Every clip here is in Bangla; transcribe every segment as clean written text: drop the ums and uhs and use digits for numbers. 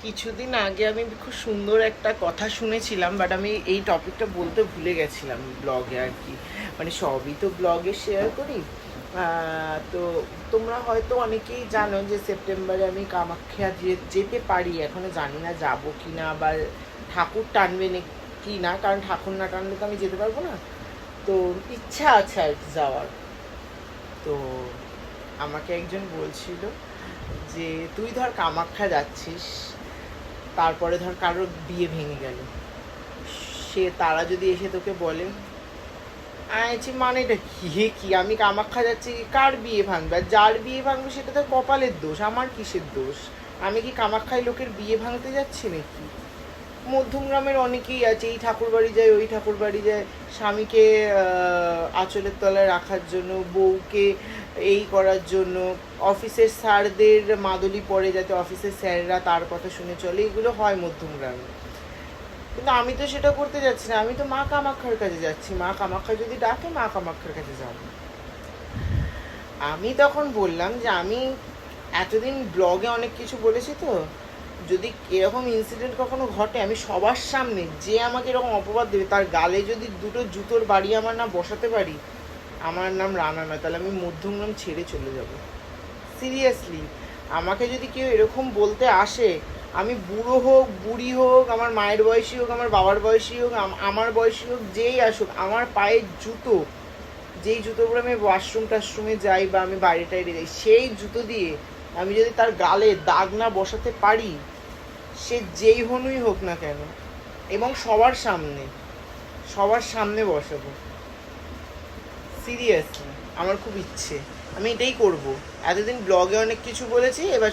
কিছুদিন আগে আমি খুব সুন্দর একটা কথা শুনেছিলাম, বাট আমি এই টপিকটা বলতে ভুলে গেছিলাম ব্লগে আর কি। মানে সবই তো ব্লগে শেয়ার করি। তো তোমরা হয়তো অনেকেই জানো যে সেপ্টেম্বরে আমি কামাখ্যা যেতে পারি, এখনো জানি না যাবো কি না, বা ঠাকুর টানবে কি না, কারণ ঠাকুর না টানলে তো আমি যেতে পারবো না। তো ইচ্ছা আছে আর কি যাওয়ার। তো আমাকে একজন বলছিল যে তুই ধর কামাখ্যা যাচ্ছিস, তারপরে ধর কারোর বিয়ে ভেঙে গেল, তারা যদি এসে তোকে বলে, আছি মানেটা কি কি আমি কামাখ্যা যাচ্ছি, কার বিয়ে ভাঙবে? আর যার বিয়ে ভাঙবে সেটা তো কপালের দোষ, আমার কিসের দোষ? আমি কি কামাখ্যায় লোকের বিয়ে ভাঙতে যাচ্ছি নাকি? মধ্যমগ্রামের অনেকেই আছে, এই ঠাকুর বাড়ি যায় ওই ঠাকুর বাড়ি যায়, স্বামীকে আঁচলের তলায় রাখার জন্য, বউকে এই করার জন্য, অফিসের স্যারদের মাদুলি পড়ে যাতে অফিসের স্যাররা তার কথা শুনে চলে, এগুলো হয় মধ্যমগ্রামে। কিন্তু আমি তো সেটা করতে যাচ্ছি না, আমি তো মা কামাখ্যার কাছে যাচ্ছি। মা কামাখ্যা যদি ডাকে, মা কামাখ্যার কাছে যাব। আমি তখন বললাম যে আমি এতদিন ব্লগে অনেক কিছু বলেছি, তো যদি এরকম ইনসিডেন্ট কখনো ঘটে, আমি সবার সামনে যে আমাকে এরকম অপবাদ দেবে তার গালে যদি দুটো জুতোর বাড়ি আমার নাম বসাতে পারি, আমার নাম রানা নয়, তাহলে আমি মধ্যমগ্রাম ছেড়ে চলে যাব। সিরিয়াসলি, আমাকে যদি কেউ এরকম বলতে আসে, আমি বুড়ো হোক বুড়ি হোক, আমার মায়ের বয়সী হোক আমার বাবার বয়সী হোক আমার বয়সী হোক, যেই আসুক, আমার পায়ের জুতো, যেই জুতোগুলো আমি ওয়াশরুম টাশরুমে যাই বা আমি বাইরে টাইরে যাই, সেই জুতো দিয়ে আমি যদি তার গালে দাগ না বসাতে পারি, সে যেই হনুই হোক না কেন, এবং সবার সামনে বসাবো। সিরিয়াসলি আমার খুব ইচ্ছে, আমি এটাই করব। এতদিন ব্লগে অনেক কিছু বলেছি, এবার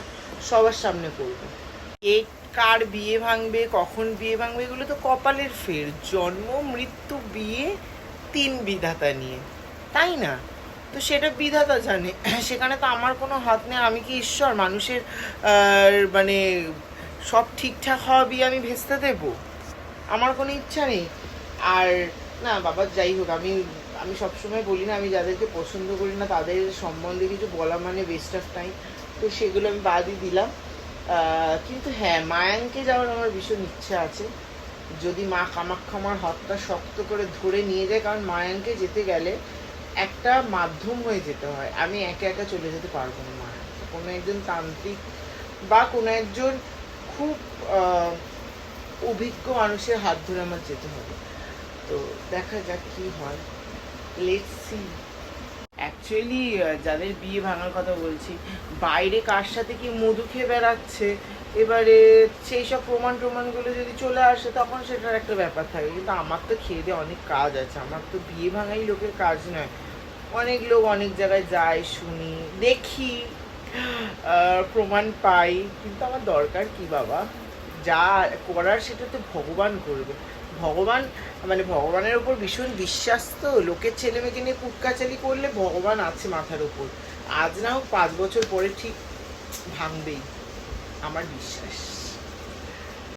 সবার সামনে করব। কে কার বিয়ে ভাঙবে, কখন বিয়ে ভাঙবে, এগুলো তো কপালের ফের। জন্ম মৃত্যু বিয়ে 3 বিধাতা নিয়ে, তাই না? তো সেটা বিধাতা জানে, সেখানে তো আমার কোনো হাত নেই। আমি কি ঈশ্বর? মানুষের মানে সব ঠিকঠাক হওয়া বিয়ে আমি ভেস্তে দেব? আমার কোনো ইচ্ছা নেই। আর না বাবা, যাই হোক, আমি আমি সবসময় বলি না, আমি যাদেরকে পছন্দ করি না তাদের সম্বন্ধে কিছু বলা মানে ওয়েস্ট অফ টাইম। তো সেগুলো আমি বাদই দিলাম। কিন্তু হ্যাঁ, মায়াঙ্কে যাওয়ার আমার ভীষণ ইচ্ছা আছে, যদি মা কামাখ্যা আমার হাতটা শক্ত করে ধরে নিয়ে যায়। কারণ মায়াঙ্কে যেতে গেলে একটা মাধ্যম হয়ে যেতে হয়, আমি একা একা চলে যেতে পারবো না মায়াঙ্কে। কোনো একজন তান্ত্রিক বা কোনো একজন খুব অভিজ্ঞ মানুষের হাত ধরে আমার যেতে হবে। তো দেখা যাক কি হয়, লেটস সি। অ্যাকচুয়ালি যাদের বিয়ে ভাঙার কথা বলছি, বাইরে কার সাথে কি মধু খেয়ে বেড়াচ্ছে, এবারে সেই সব প্রমাণগুলো যদি চলে আসে, তখন সেটার একটা ব্যাপার থাকে। কিন্তু আমার তো খেয়ে দিয়ে অনেক কাজ আছে, আমার তো বিয়ে ভাঙাই লোকের কাজ নয়। অনেক লোক অনেক জায়গায় যায়, শুনি, দেখি, প্রমাণ পাই, কিন্তু আমার দরকার কি বাবা? যা করার সেটা তো ভগবান করবে। ভগবান মানে ভগবানের ওপর ভীষণ বিশ্বাস, তো লোকের ছেলে মেয়েকে নিয়ে কুটকাচালি করলে ভগবান আছে মাথার ওপর, আজ না হোক 5 বছর পরে ঠিক ভাঙবেই, আমার বিশ্বাস।